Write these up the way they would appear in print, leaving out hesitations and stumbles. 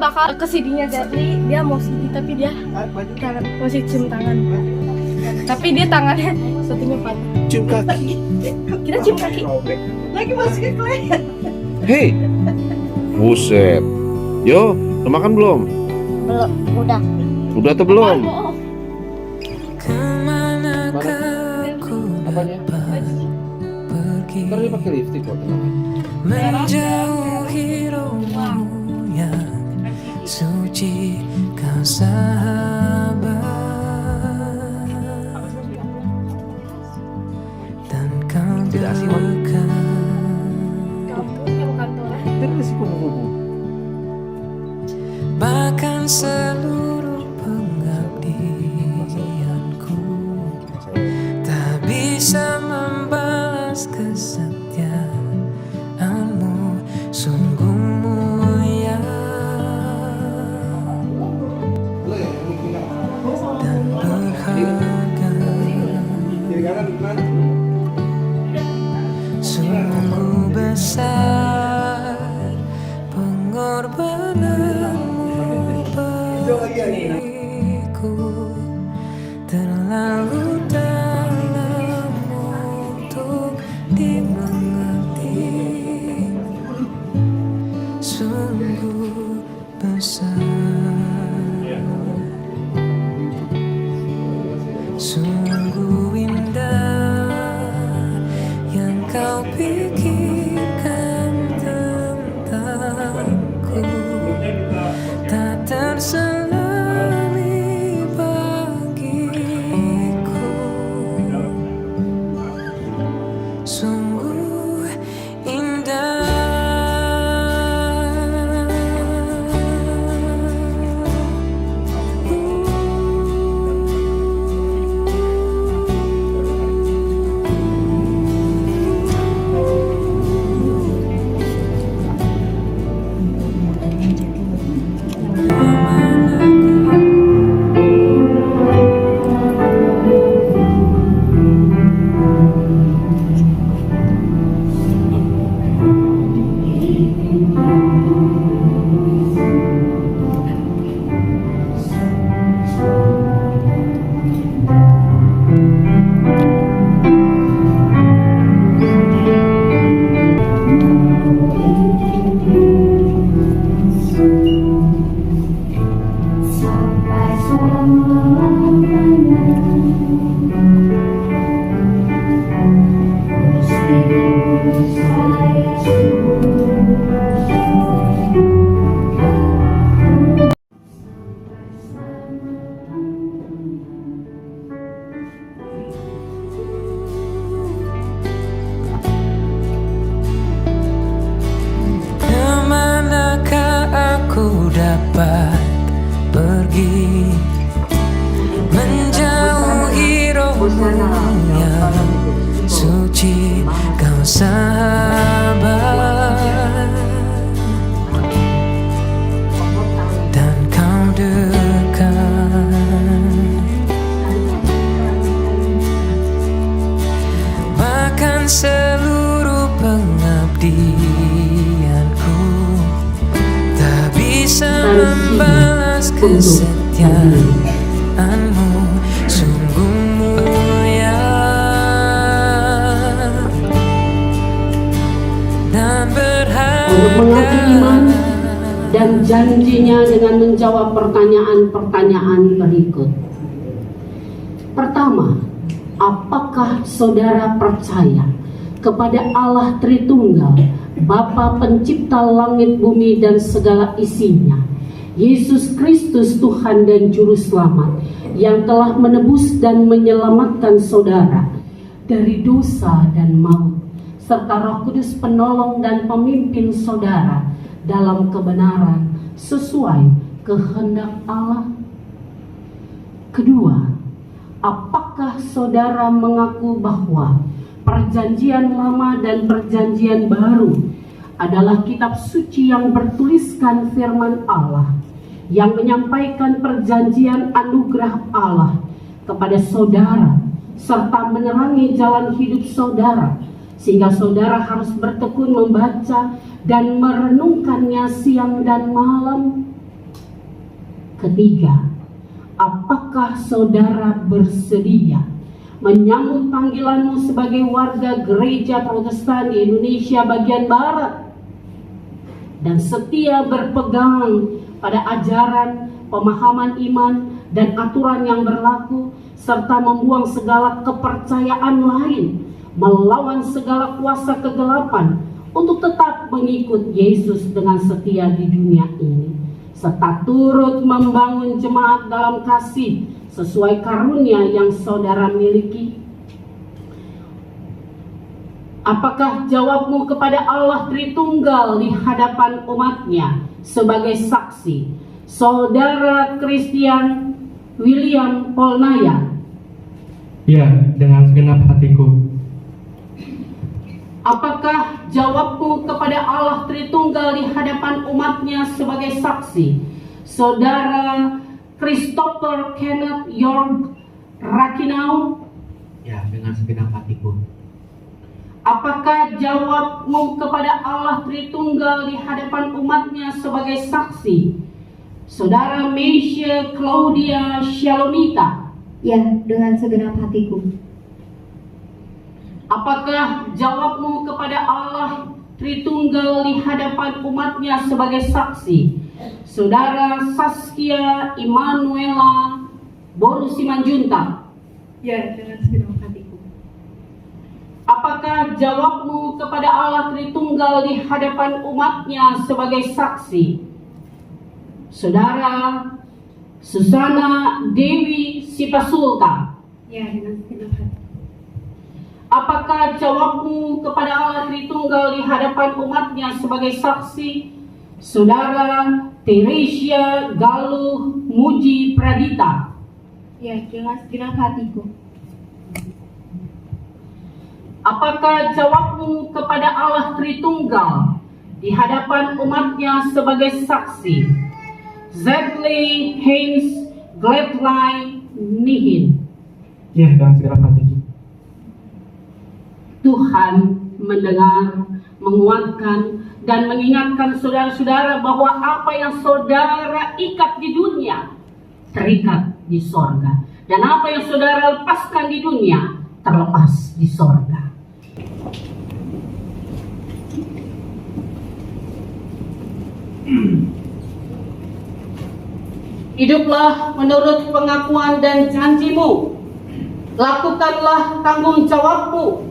bakal ke CD-nya Gadri, dia mau CD tapi dia masih cium tangan. Tapi dia tangannya satunya patah. Cium kaki. Kita cium kaki. Lagi masukin klien. Hei, buset. Yo, udah makan belum? Belum, udah. Udah atau belum? Apanya? Ntar dia pakai lipstick kok, tenang aja. Menjauhi rohmu yang suci, kau sahabat, dan kau Tidak asing, Man. dekat. Kamu yang kantoran. Terus sih kubu-kubu. Bahkan seluruh pengabdianku tak bisa membalas kesetiaanmu, sungguh mulia dan berharga, sungguh besar pengorbananmu bagiku, terlalu dalam untuk dimengerti, sungguh besar, sungguh indah yang kau pikirkan tentangku, tak terselami bagiku, sungguh indah. Kemanakah aku dapat pergi, menjauhi rohmu yang suci, kau sahabat, dan kau dekat. Bahkan seluruh pengabdianku tak bisa membalas kesetiaanmu, sungguh mulia dan untuk mengaku iman berharga, dan janjinya dengan menjawab pertanyaan-pertanyaan berikut. Pertama, apakah saudara percaya kepada Allah Tritunggal, Bapa Pencipta langit bumi dan segala isinya, Yesus Kristus Tuhan dan Juru Selamat, yang telah menebus dan menyelamatkan saudara dari dosa dan maut, serta Roh Kudus penolong dan pemimpin saudara dalam kebenaran sesuai kehendak Allah? Kedua, apakah saudara mengaku bahwa Perjanjian Lama dan Perjanjian Baru adalah kitab suci yang bertuliskan firman Allah, yang menyampaikan perjanjian anugerah Allah kepada saudara, serta menerangi jalan hidup saudara, sehingga saudara harus bertekun membaca dan merenungkannya siang dan malam? Ketiga, apakah saudara bersedia menyambut panggilanmu sebagai warga gereja Protestan di Indonesia bagian Barat dan setia berpegang pada ajaran, pemahaman iman, dan aturan yang berlaku, serta membuang segala kepercayaan lain, melawan segala kuasa kegelapan, untuk tetap mengikut Yesus dengan setia di dunia ini, serta turut membangun jemaat dalam kasih sesuai karunia yang saudara miliki? Apakah jawabmu kepada Allah Tritunggal di hadapan umatnya sebagai saksi, saudara Christian William Polnaya? Ya, dengan segenap hatiku. Apakah jawabmu kepada Allah Tritunggal di hadapan umatnya sebagai saksi, saudara Christopher Kenneth York Rakinau? Ya, dengan segenap hatiku. Apakah jawabmu kepada Allah Tritunggal di hadapan umatnya sebagai saksi, saudara Meisha Claudia Shalomita? Ya, dengan segenap hatiku. Apakah jawabmu kepada Allah Tritunggal di hadapan umatnya sebagai saksi, saudara Saskia Immanuela Boru Simanjuntak? Ya, dengan segenap hatiku. Apakah jawabmu kepada Allah Tritunggal di hadapan umatnya sebagai saksi, saudara Susana Dewi Sipasulta? Ya, dengan segenap hatiku. Apakah jawabmu kepada Allah Tritunggal di hadapan umatnya sebagai saksi, saudara Teresia Galuh Muji Pradita? Ya, dengan segenap hatiku. Apakah jawabmu kepada Allah Tritunggal di hadapan umatnya sebagai saksi, Zedley Haynes Gladline Nihin? Ya, dengan segenap hatiku. Tuhan mendengar, menguatkan, dan mengingatkan saudara-saudara bahwa apa yang saudara ikat di dunia terikat di sorga, dan apa yang saudara lepaskan di dunia terlepas di sorga. Hiduplah menurut pengakuan dan janjimu, lakukanlah tanggung jawabmu,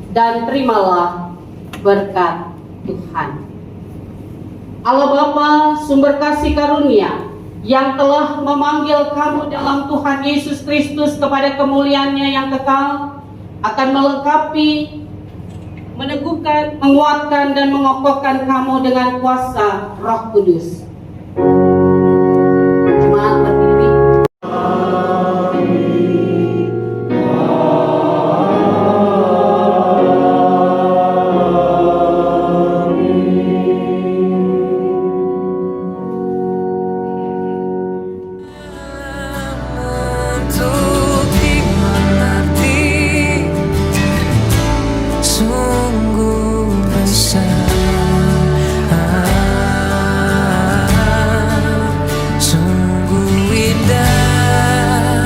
dan terimalah berkat Tuhan. Allah Bapa, sumber kasih karunia, yang telah memanggil kamu dalam Tuhan Yesus Kristus kepada kemuliaannya yang kekal, akan melengkapi, meneguhkan, menguatkan, dan mengokohkan kamu dengan kuasa Roh Kudus. Jemaat berdiri. Untuk dimengerti sungguh besar, sungguh indah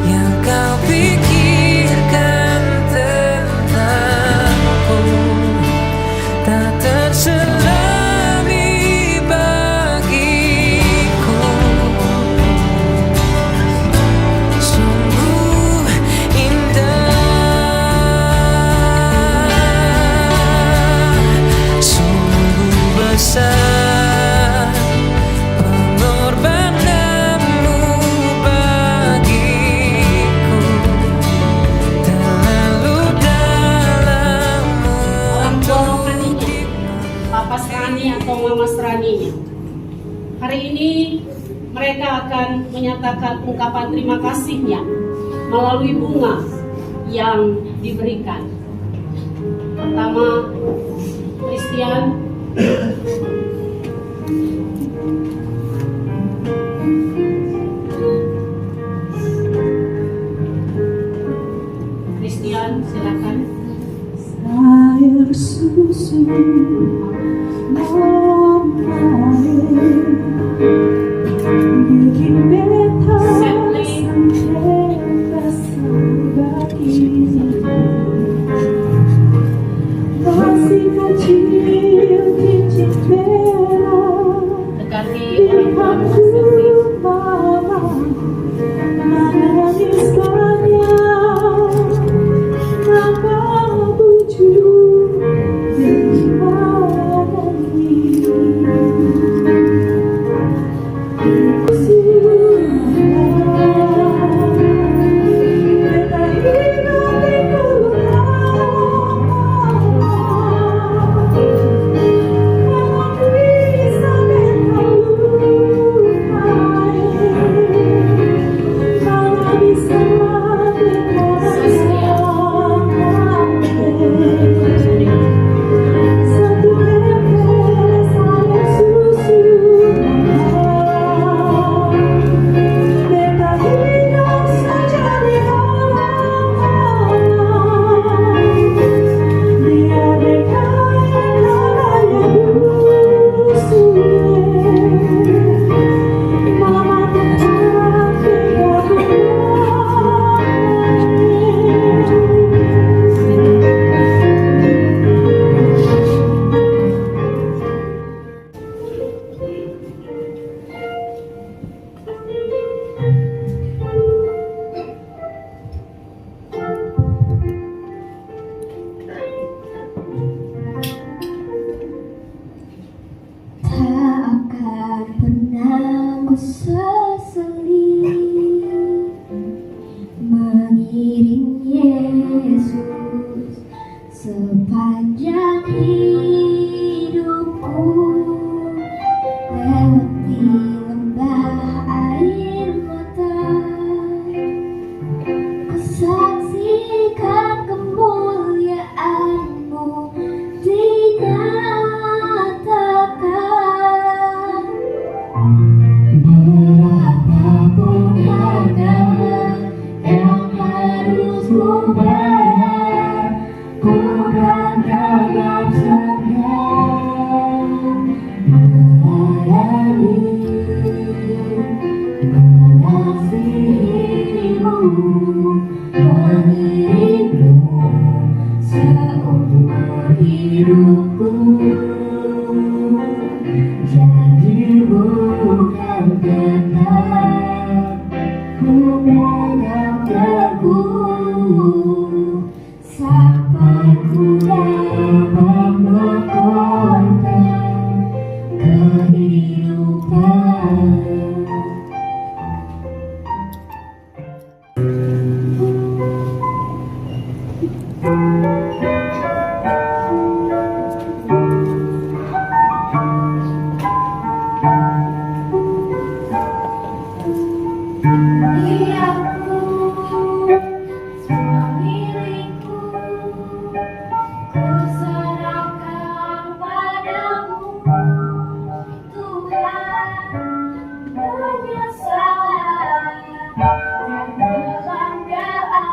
yang kau pikirkan tentangku, tak terselami bagiku. Sungguh indah, sungguh besar pengorbananmu bagiku, terlalu dalam Orang tua untuk rohaninya, Papa Serani atau Mama Seraninya. Hari ini mereka akan menyatakan ungkapan terima kasihnya melalui bunga yang diberikan. Pertama, Christian. Christian, silakan. Air susu mengalir di Tak akan pernah ku sesali mengiring Yesus sepanjang hidupku, lewati lembah air mata, kusaksikan kemuliaan-Mu dinyatakan. Berapapun harga yang harus ku bayar, ku kan tetap segan melayani, mengasihi-Mu, mengiring-Mu seumur hidupku. Janji-Mu kan tetap ku pegang teguh sampai ku dapat mahkota kehidupan. Diamku, semua milikku, ku serahkan padamu, Tuhan. Penyesalan dan kebanggaan,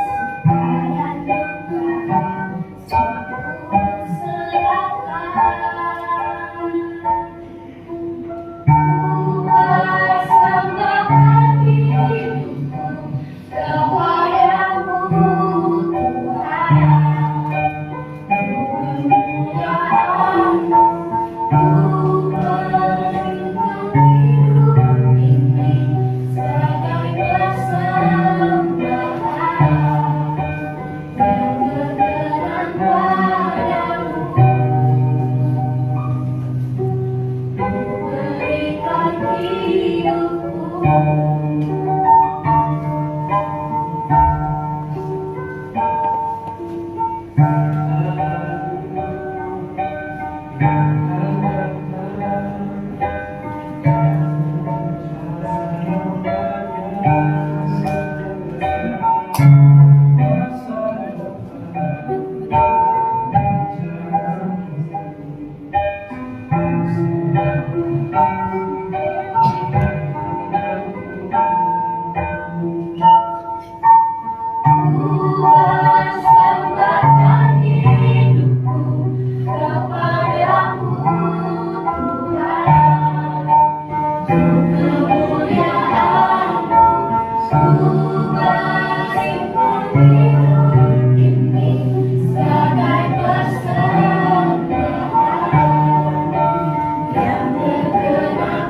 supaya duka semua serahkan. Persembahkan hidupku kepadamu, Tuhan. Kemuliaan-Mu, ku berikan hidup ini sebagai persembahan yang berkenan padamu. Berikan hidupku. Persembahkan hidupku kepadamu, Tuhan. Kemuliaan-Mu, ku berikan hidup ini sebagai persembahan yang berkenan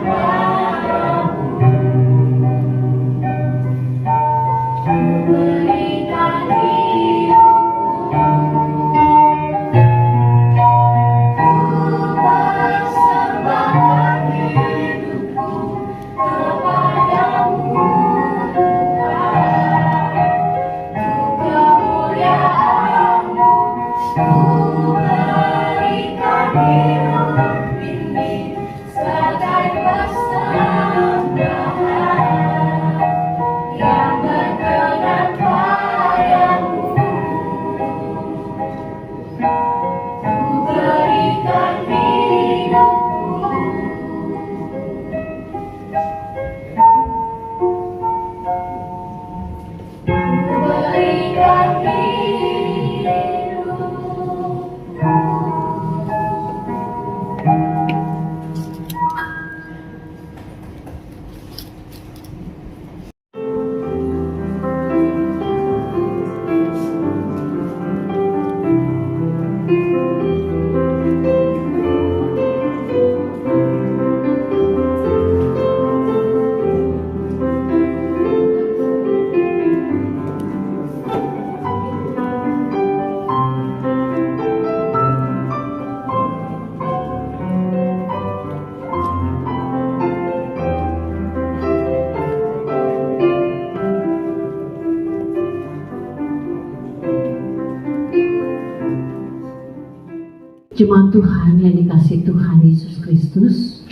Jemaat Tuhan yang dikasihi Tuhan Yesus Kristus,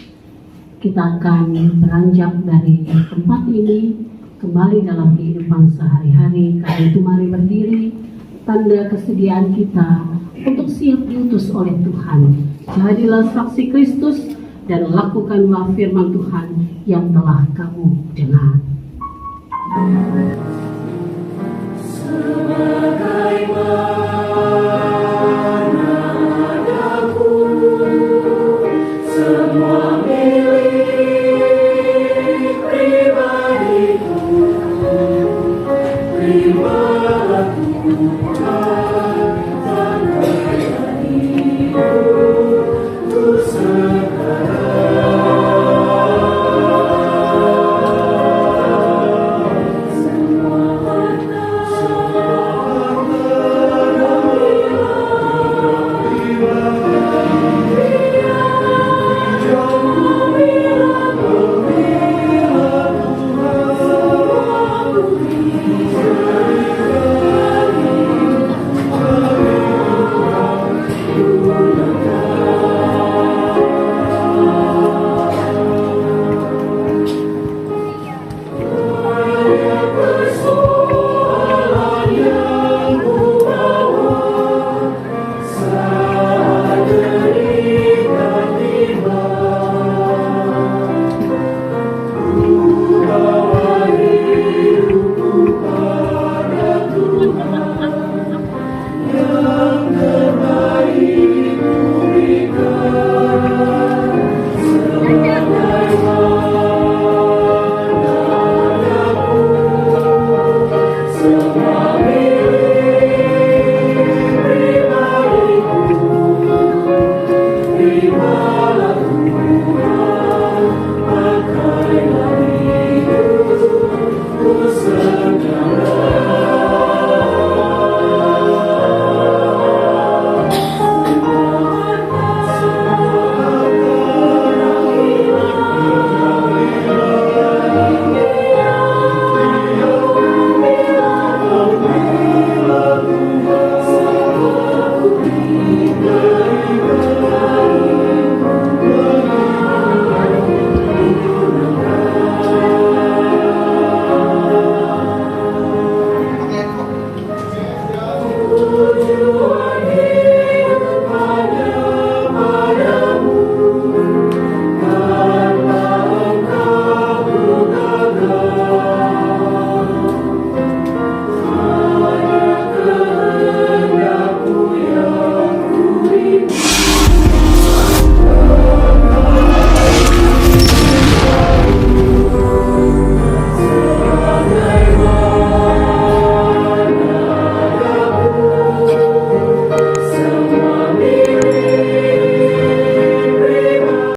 kita akan beranjak dari tempat ini kembali dalam kehidupan sehari-hari. Karena itu mari berdiri, tanda kesediaan kita untuk siap diutus oleh Tuhan. Jadilah saksi Kristus dan lakukanlah firman Tuhan yang telah kamu dengar. Sebagaimana